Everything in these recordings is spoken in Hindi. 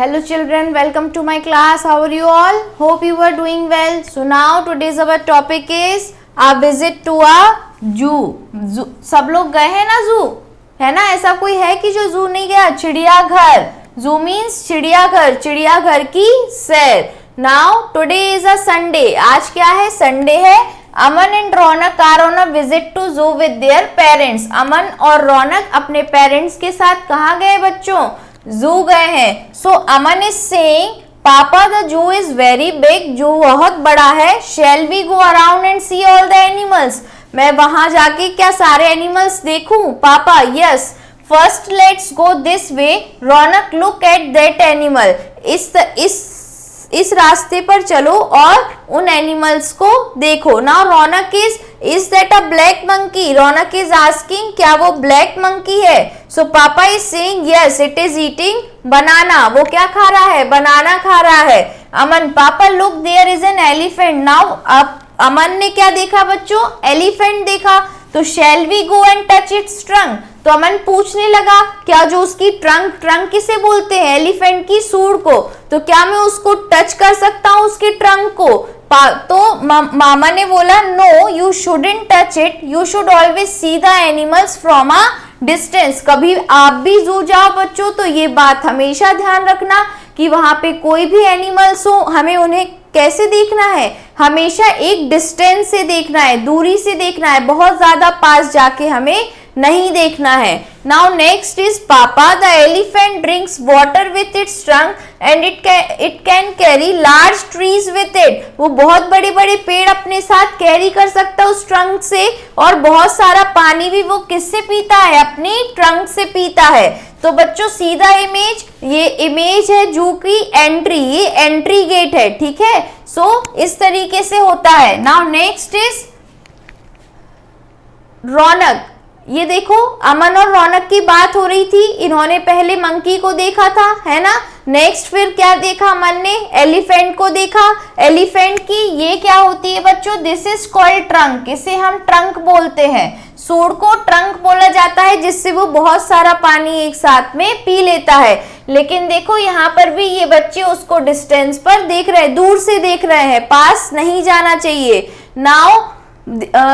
Hello children, welcome to my class. How are you all? Hope you are doing well. So now today's our topic is a visit to a zoo. सब लोग गए हैं ना zoo? है ना? ऐसा कोई है कि जो zoo नहीं गया? चिड़ियाघर. Zoo means चिड़ियाघर. चिड़ियाघर की सैर. Now today is a Sunday. आज क्या है? Sunday है. Aman and Raunak are on a visit to zoo with their parents. Aman और रौनक अपने पेरेंट्स के साथ कहाँ गए बच्चों? जू गए हैं. So Aman is saying papa the zoo is very big. Zoo बहुत बड़ा है. Shall we go around and see all the animals. मैं वहां जाके क्या सारे एनिमल्स देखूं? Papa yes. First let's go this way. Raunak look at that animal. इस रास्ते पर चलो और उन एनिमल्स को देखो. Now Raunak is that a black monkey? Raunak is asking क्या वो ब्लैक मंकी है? So papa is saying yes it is eating banana. वो क्या खा रहा है? बनाना खा रहा है. Aman papa look there is an elephant. Now Aman ने क्या देखा बच्चों? एलिफेंट देखा. तो shall we go and touch its trunk. तो अमन पूछने लगा क्या जो उसकी ट्रंक किसे बोलते हैं? एलिफेंट की सूंड को. तो क्या मैं उसको टच कर सकता हूँ उसके ट्रंक को? तो मामा ने बोला no you shouldn't touch it. You should always see the animals from a distance. कभी आप भी जू जाओ बच्चों तो ये बात हमेशा ध्यान रखना कि वहां पे कोई भी एनिमल्स हो हमें उन्हें कैसे देखना है? हमेशा एक डिस्टेंस से देखना है, दूरी से देखना है. बहुत ज्यादा पास जाके हमें नहीं देखना है. नाउ नेक्स्ट इज पापा the elephant drinks water with its trunk and it can carry large trees with it. वो बहुत बड़े बड़े पेड़ अपने साथ कैरी कर सकता है उस ट्रंक से. और बहुत सारा पानी भी वो किससे पीता है? अपनी ट्रंक से पीता है. तो बच्चों सीधा इमेज, ये इमेज है जू की एंट्री. ये एंट्री गेट है. ठीक है. सो इस तरीके से होता है. नाउ नेक्स्ट इज रौनक. ये देखो अमन और रौनक की बात हो रही थी. इन्होंने पहले मंकी को देखा था, है ना. नेक्स्ट फिर क्या देखा अमन ने? एलिफेंट को देखा. एलिफेंट की ये क्या होती है बच्चों? This is called trunk. इसे हम ट्रंक बोलते हैं. सूंड को ट्रंक बोला जाता है जिससे वो बहुत सारा पानी एक साथ में पी लेता है. लेकिन देखो यहाँ पर भी ये बच्चे उसको डिस्टेंस पर देख रहे हैं, दूर से देख रहे हैं, पास नहीं जाना चाहिए. Now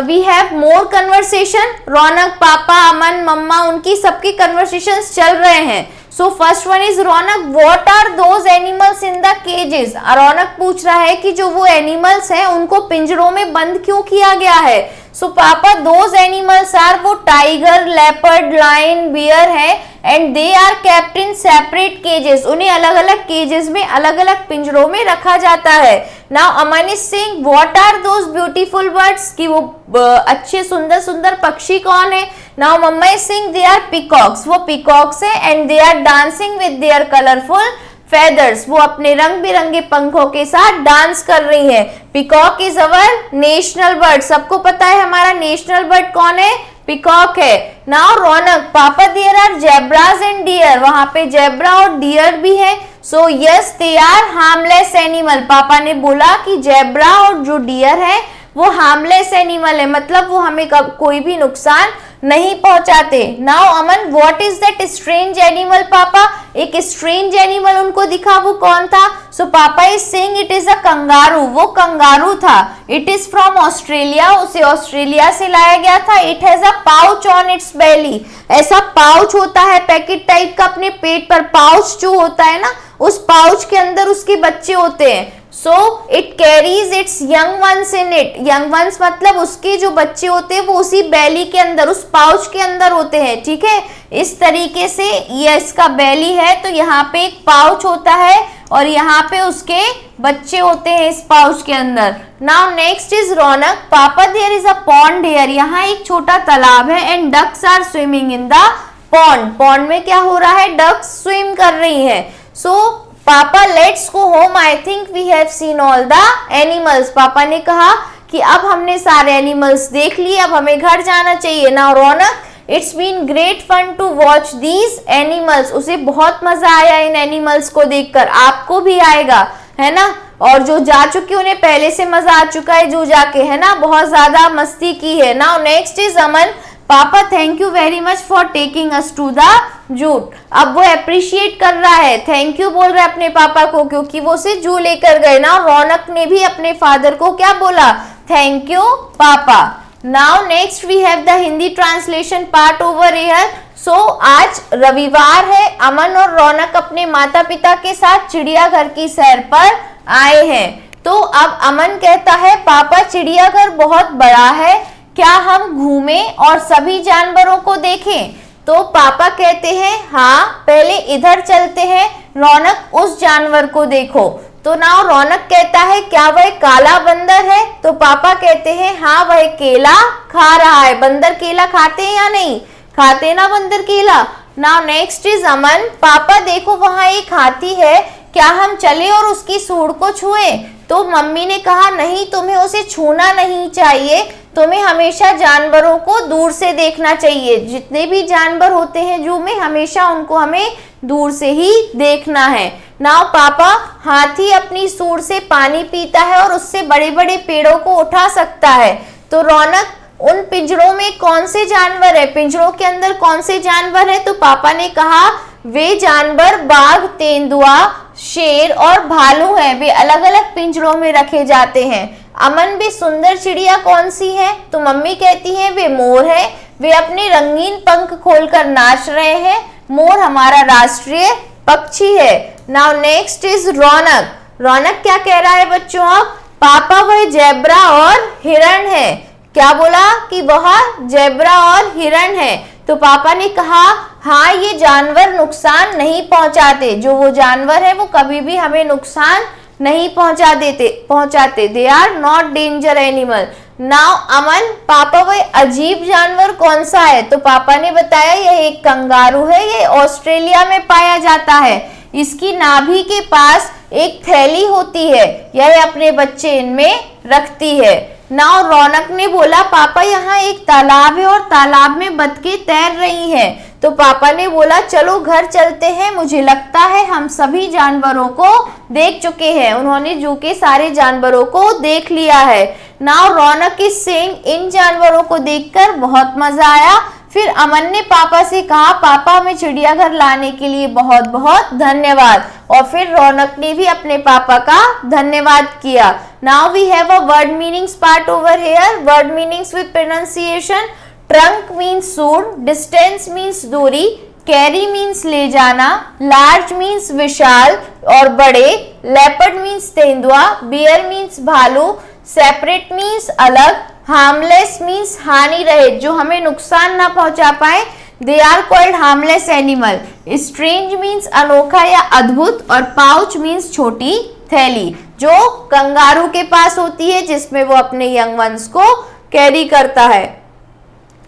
we have more conversation. Raunak, papa, Aman, mamma, उनकी सबकी कन्वर्सेशंस चल रहे हैं. So first one is Raunak what are those animals in the cages. Raunak पूछ रहा है कि जो वो एनिमल्स हैं उनको पिंजरों में बंद क्यों किया गया है? So papa those animals are, वो टाइगर, लेपर्ड, लायन, बियर है and they are kept in separate cages. उन्हें अलग अलग केजेस में, अलग अलग पिंजरों में रखा जाता है. Now Aman is saying what are those beautiful birds. कि वो अच्छे सुंदर सुंदर पक्षी कौन है? Now mamma is saying they are peacocks. वो पीकॉक्स है and they are dancing with their colourful feathers. वो अपने रंग बिरंगे पंखों के साथ डांस कर रही है. Peacock is our national bird. सबको पता है हमारा नेशनल बर्ड कौन है? पीकॉक है. Now Raunak papa there are zebras and deer. वहां पे जेब्रा और डियर भी है. So yes they are harmless animal. Papa ने बोला कि जेब्रा और जो डियर है वो हार्मलेस एनिमल है, मतलब वो हमें कोई भी नुकसान नहीं पहुंचाते. Now Aman what is that strange animal? पापा एक स्ट्रेंज एनिमल उनको दिखा, वो कौन था? So papa is saying it is a kangaroo. वो कंगारू था. It is from Australia. उसे ऑस्ट्रेलिया से लाया गया था. It has a pouch on its belly. ऐसा पाउच होता है पैकेट टाइप का अपने पेट पर. पाउच जो होता है ना, उस पाउच के अंदर उसके बच्चे होते हैं. So it carries its young ones in it. Young ones मतलब उसके जो बच्चे होते हैं वो उसी बैली के अंदर, उस पाउच के अंदर होते हैं. ठीक है. इस तरीके से ये इसका बैली है. तो यहाँ पे एक पाउच होता है और यहाँ पे उसके बच्चे होते हैं इस पाउच के अंदर. Now next is Raunak papa there is a pond here. यहाँ एक छोटा तालाब है and ducks are swimming in the pond. Pond में क्या हो रहा है? डक्स स्विम कर रही है. So papa let's go home. I think we have seen all the animals. पापा ने कहा कि अब हमने सारे एनिमल्स देख लिए, अब हमें घर जाना चाहिए. Now Raunak it's been great fun to watch these animals. उसे बहुत मजा आया इन एनिमल्स को देखकर. आपको भी आएगा, है ना. और जो जा चुके उन्हें पहले से मजा आ चुका है जो जाके, है ना. बहुत ज्यादा मस्ती की है. Now next is Aman papa thank you very much for taking us to the zoo. अब वो अप्रिशिएट कर रहा है, थैंक यू बोल रहा है अपने पापा को, क्योंकि वो उसे जू लेकर गए ना। रौनक ने भी अपने फादर को क्या बोला, thank you papa. Now next we have the Hindi translation part over here. So आज रविवार है, अमन और रौनक अपने माता पिता के साथ चिड़ियाघर की सैर पर आए हैं। तो अब अमन कहता है पापा चिड़ियाघर बहुत बड़ा है, क्या हम घूमें और सभी जानवरों को देखें? तो पापा कहते हैं हाँ पहले इधर चलते हैं, रौनक उस जानवर को देखो। तो ना रौनक कहता है क्या वह काला बंदर है? तो पापा कहते हैं हाँ वह केला खा रहा है। बंदर केला खाते हैं या नहीं खाते ना बंदर केला। नाउ नेक्स्ट इज अमन, पापा देखो वहां एक हाथी है, क्या हम चले और उसकी सूंड को छुएं? तो मम्मी ने कहा नहीं तुम्हें उसे छूना नहीं चाहिए, तुम्हें हमेशा जानवरों को दूर से देखना चाहिए। जितने भी जानवर होते हैं जू में हमेशा उनको हमें दूर से ही देखना है। नाउ पापा हाथी अपनी सूंड से पानी पीता है और उससे बड़े बड़े पेड़ों को उठा सकता है। तो रौनक उन पिंजरों में कौन से जानवर है, पिंजरों के अंदर कौन से जानवर है? तो पापा ने कहा वे जानवर बाघ, तेंदुआ, शेर और भालू हैं, वे अलग अलग पिंजरों में रखे जाते हैं। अमन भी सुंदर चिड़िया कौन सी है? तो मम्मी कहती है वे मोर है, वे अपने रंगीन पंख खोलकर नाच रहे हैं। मोर हमारा राष्ट्रीय पक्षी है। नाउ नेक्स्ट इज रौनक। रौनक क्या कह रहा है बच्चों? अब पापा वह जेब्रा और हिरण है। क्या बोला कि वह जेब्रा और हिरण है। तो पापा ने कहा हाँ ये जानवर नुकसान नहीं पहुंचाते, जो वो जानवर है वो कभी भी हमें नुकसान नहीं पहुंचाते। They are not danger animal. Now Aman papa वह अजीब जानवर कौन सा है? तो पापा ने बताया यह एक कंगारू है, ये ऑस्ट्रेलिया में पाया जाता है, इसकी नाभि के पास एक थैली होती है, यह अपने बच्चे इनमें रखती है। नाउ रौनक ने बोला पापा यहाँ एक तालाब है और तालाब में बतखें तैर रही हैं। तो पापा ने बोला चलो घर चलते हैं, मुझे लगता है हम सभी जानवरों को देख चुके हैं। उन्होंने जू के सारे जानवरों को देख लिया है। Now Raunak is saying in जानवरों को देखकर बहुत मजा आया। फिर अमन ने पापा से कहा पापा हमें चिड़ियाघर लाने के लिए बहुत बहुत धन्यवाद। और फिर रौनक ने भी अपने पापा का धन्यवाद किया। Now we have a word meanings part over here. Word meanings with pronunciation. Trunk means सूंड, डिस्टेंस मीन्स दूरी, कैरी मीन्स ले जाना, लार्ज मीन्स विशाल और बड़े, लेपर्ड मीन्स तेंदुआ, बियर मीन्स भालू, सेपरेट मीन्स अलग, हार्मलेस मीन्स हानि रहित, जो हमें नुकसान ना पहुंचा पाए। They are called harmless animal. Strange means अनोखा या अद्भुत और पाउच मीन्स छोटी थैली, जो कंगारू के पास होती है जिसमें वो अपने यंग वंस को कैरी करता है।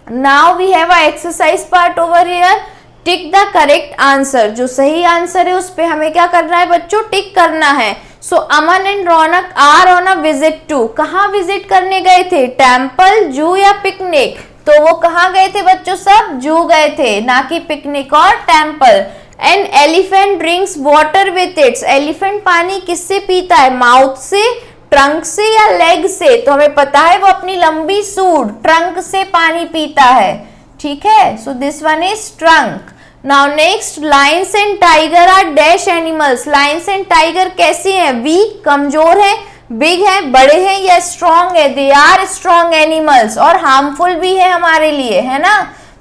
Now we have a exercise part over here. Tick the correct answer, जो सही आंसर है उस पे हमें क्या करना है बच्चों, टिक करना है। So Aman and Raunak are on a visit to, कहाँ विजिट करने गए थे, टेम्पल, जू या पिकनिक? तो वो कहाँ गए थे बच्चों, सब जू गए थे, ना कि पिकनिक और temple. An elephant drinks water with its, elephant पानी किससे पीता है, माउथ से, ट्रंक से या लेग से? तो हमें पता है वो अपनी लंबी सूंड ट्रंक से पानी पीता है, ठीक है। So this one is trunk. Now next, lions and tiger are dash animals. Lions and tiger कैसे हैं, वीक कमजोर है, बिग है बड़े हैं या स्ट्रॉन्ग है? दे आर स्ट्रॉन्ग एनिमल्स और हार्मफुल भी है हमारे लिए, है ना,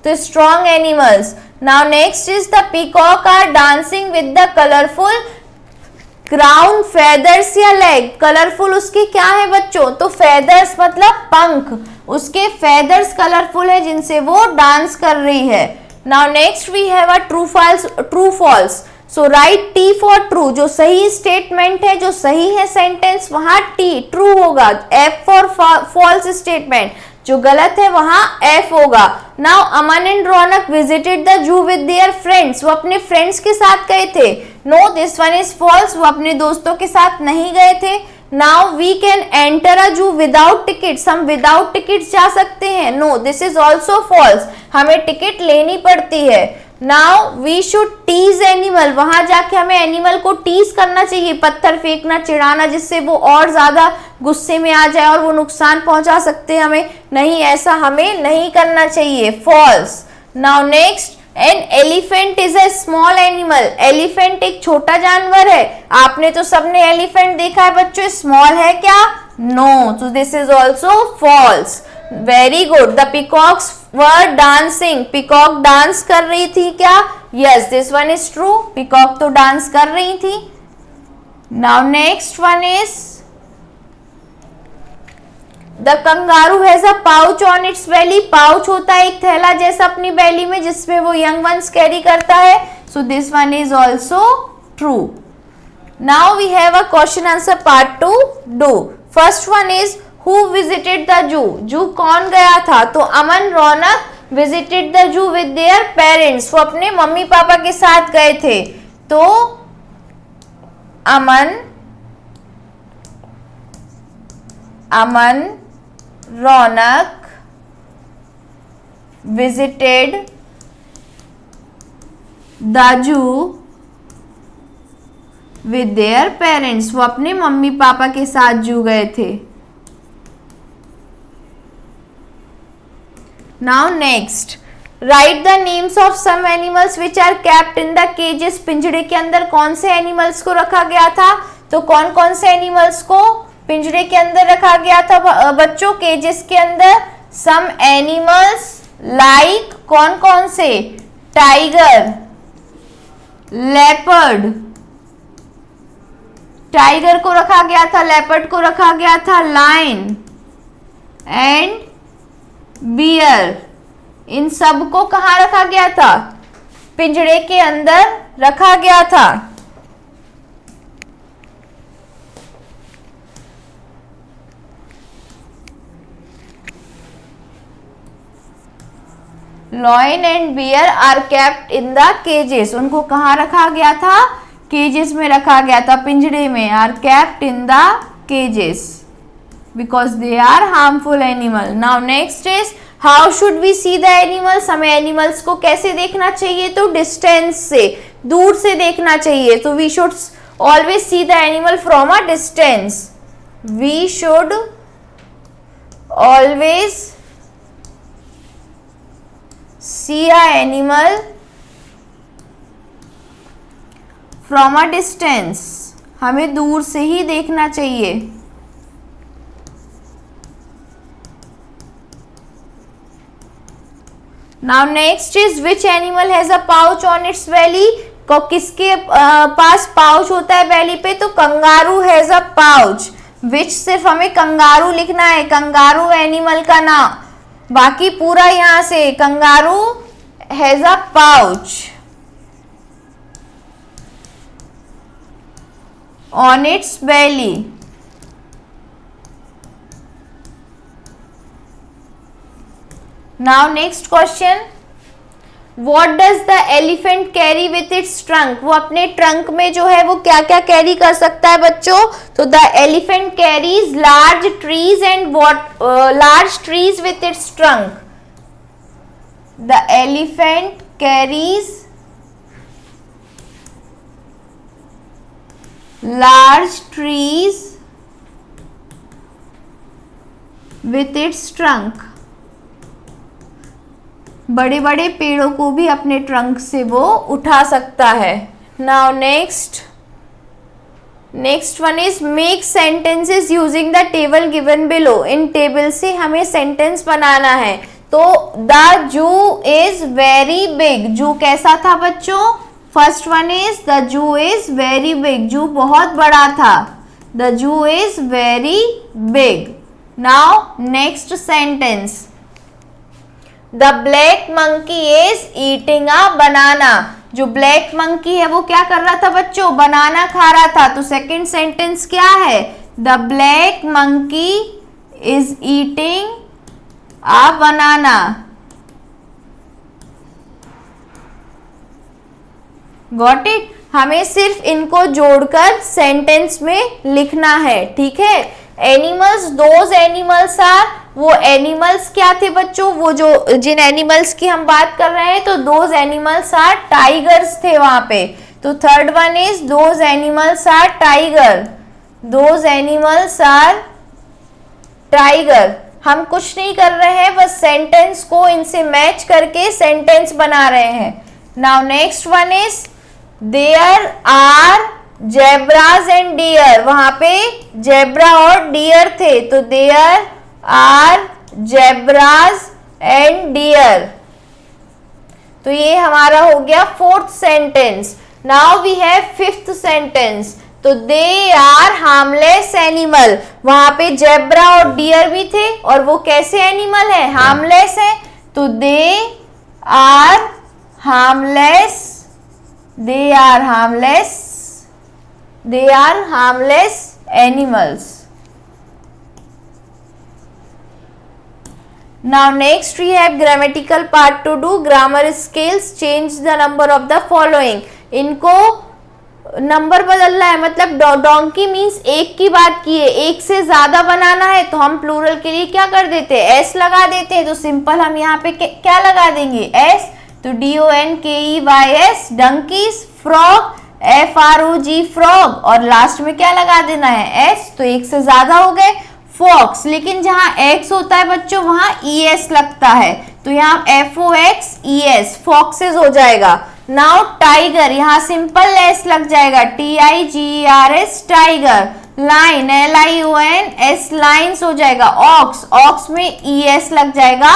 तो strong animals. Now next is the peacock are dancing with the colourful crown feathers या लेग। कलरफुल उसके क्या है बच्चों, तो फेदर्स मतलब पंख, उसके फेदर्स कलरफुल है जिनसे वो डांस कर रही है। Now next we have a true false. So write T for true, जो सही स्टेटमेंट है, जो सही है सेंटेंस, वहां टी ट्रू होगा। एफ फॉर फॉल्स स्टेटमेंट, जो गलत है वहां एफ होगा। Now Aman and Raunak visited the zoo with their friends, वो अपने फ्रेंड्स के साथ गए थे। No this one is false, वो अपने दोस्तों के साथ नहीं गए थे। Now we can enter a zoo without tickets, हम विदाउट टिकट्स जा सकते हैं। No this is also false, हमें टिकट लेनी पड़ती है। Now we should tease animal, वहां जाके हमें एनिमल को टीज करना चाहिए, पत्थर फेंकना, चिढ़ाना, जिससे वो और ज्यादा गुस्से में आ जाए और वो नुकसान पहुंचा सकते हैं हमें, नहीं, ऐसा हमें नहीं करना चाहिए, false. Now next, an elephant is a small animal, elephant एक छोटा जानवर है, आपने तो सबने एलिफेंट देखा है बच्चों, स्मॉल है क्या? नो, तो this is also false. Very good, the peacocks were dancing, peacock dance कर रही थी क्या? Yes, this one is true, peacock तो डांस कर रही थी। Now next one is the kangaroo has a pouch on its belly, pouch होता है एक थैला जैसा अपनी बेली में जिसमें वो यंग वंस कैरी करता है, so this one is also true. Now we have a question answer part 2 do. First one is who visited the zoo, zoo कौन गया था? तो Aman Raunak visited the zoo with their parents, वो अपने मम्मी पापा के साथ गए थे, तो Aman Raunak visited the zoo with their parents, वो अपने मम्मी पापा के साथ जू गए थे। Now next, write the names of some animals which are kept in the cages, पिंजड़े के अंदर कौन से एनिमल्स को रखा गया था? तो कौन कौन से एनिमल्स को पिंजरे के अंदर रखा गया था बच्चों, केजेस के अंदर? सम एनिमल्स लाइक, कौन कौन से? टाइगर, लेपर्ड, टाइगर को रखा गया था, लेपर्ड को रखा गया था, लायन एंड बियर, इन सब को कहाँ रखा गया था? पिंजरे के अंदर रखा गया था। Lion and bear are kept in the cages, उनको कहाँ रखा गया था? केजेस में रखा गया था, पिंजरे में। Are kept in the cages because they are harmful animal. Now next is how should we see the animals, हमें एनिमल्स को कैसे देखना चाहिए? तो डिस्टेंस से, दूर से देखना चाहिए, तो we should always see the animal from a distance, we should always see a animal from a distance, हमें दूर से ही देखना चाहिए। Now next is which animal has a pouch on its belly, को किसके पास पाउच होता है बेली पे? तो कंगारू हैज अ पाउच, विच सिर्फ हमें कंगारू लिखना है, कंगारू एनिमल का नाम, बाकी पूरा यहां से kangaroo has a pouch on its belly. Now next question, what does the elephant carry with its trunk, वो अपने ट्रंक में जो है वो क्या क्या कैरी कर सकता है बच्चों? तो the elephant carries large trees and large trees with its trunk, the elephant carries large trees with its trunk, बड़े बड़े पेड़ों को भी अपने ट्रंक से वो उठा सकता है। Now next one is make sentences using the table given below, in table से हमें सेंटेंस बनाना है। तो the zoo is very big, जू कैसा था बच्चों? First one is the zoo is very big, zoo बहुत बड़ा था, the zoo is very big. Now next sentence, the black monkey is eating a banana, जो ब्लैक मंकी है वो क्या कर रहा था बच्चों? बनाना खा रहा था। तो सेकंड सेंटेंस क्या है? The black monkey is eating a banana. Got it? हमें सिर्फ इनको जोड़कर सेंटेंस में लिखना है, ठीक है। एनिमल्स, दोज एनिमल्स आर वो एनिमल्स क्या थे बच्चों, वो जो जिन एनिमल्स की हम बात कर रहे हैं, तो दोज एनिमल्स आर टाइगर्स थे वहां पे। तो third one is those animals are tiger, those animals are tiger. हम कुछ नहीं कर रहे हैं, बस सेंटेंस को इनसे मैच करके सेंटेंस बना रहे हैं। Now next one is there are zebras and deer, वहां पे जेब्रा और डियर थे, तो there are zebras and deer. तो ये हमारा हो गया fourth sentence. Now we have fifth sentence. तो दे आर हार्मलेस एनिमल, वहां पे जेब्रा और डियर भी थे, और वो कैसे एनिमल है, हार्मलेस है। तो they are harmless, they are harmless, they are harmless animals. Now next we have grammatical part to do. Grammar scales, change the number of the following. इनको नंबर बदलना है, मतलब डोंकी मीन्स एक की बात की है, एक से ज्यादा बनाना है तो हम प्लूरल के लिए क्या कर देते हैं, एस लगा देते हैं। तो सिंपल हम यहाँ पे क्या लगा देंगे, एस। तो DONKEYS donkeys, frog FROG frog, और लास्ट में क्या लगा देना है, एस। तो एक से ज्यादा हो गए। फॉक्स, लेकिन जहां एक्स होता है बच्चों वहां ES लगता है, तो यहाँ FOXES फॉक्सेस हो जाएगा। नाउ टाइगर, यहाँ सिंपल एस लग जाएगा, TIGERS tiger. Line LIONS lines हो जाएगा। ऑक्स, ऑक्स में ES लग जाएगा,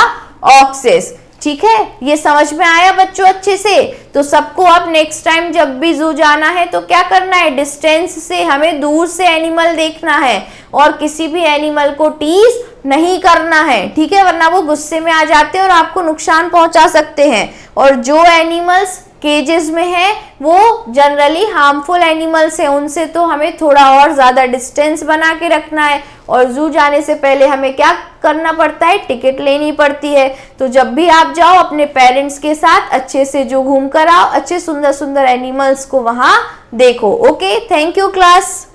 ऑक्सेस। ठीक है, ये समझ में आया बच्चों अच्छे से। तो सबको अब नेक्स्ट टाइम जब भी जू जाना है तो क्या करना है, डिस्टेंस से हमें दूर से एनिमल देखना है और किसी भी एनिमल को टीज नहीं करना है, ठीक है, वरना वो गुस्से में आ जाते हैं और आपको नुकसान पहुंचा सकते हैं। और जो एनिमल्स केजेस में है वो जनरली हार्मफुल एनिमल्स हैं, उनसे तो हमें थोड़ा और ज़्यादा डिस्टेंस बना के रखना है। और जू जाने से पहले हमें क्या करना पड़ता है, टिकट लेनी पड़ती है। तो जब भी आप जाओ अपने पेरेंट्स के साथ अच्छे से जू घूम कर आओ, अच्छे सुंदर सुंदर एनिमल्स को वहाँ देखो। Okay, thank you class.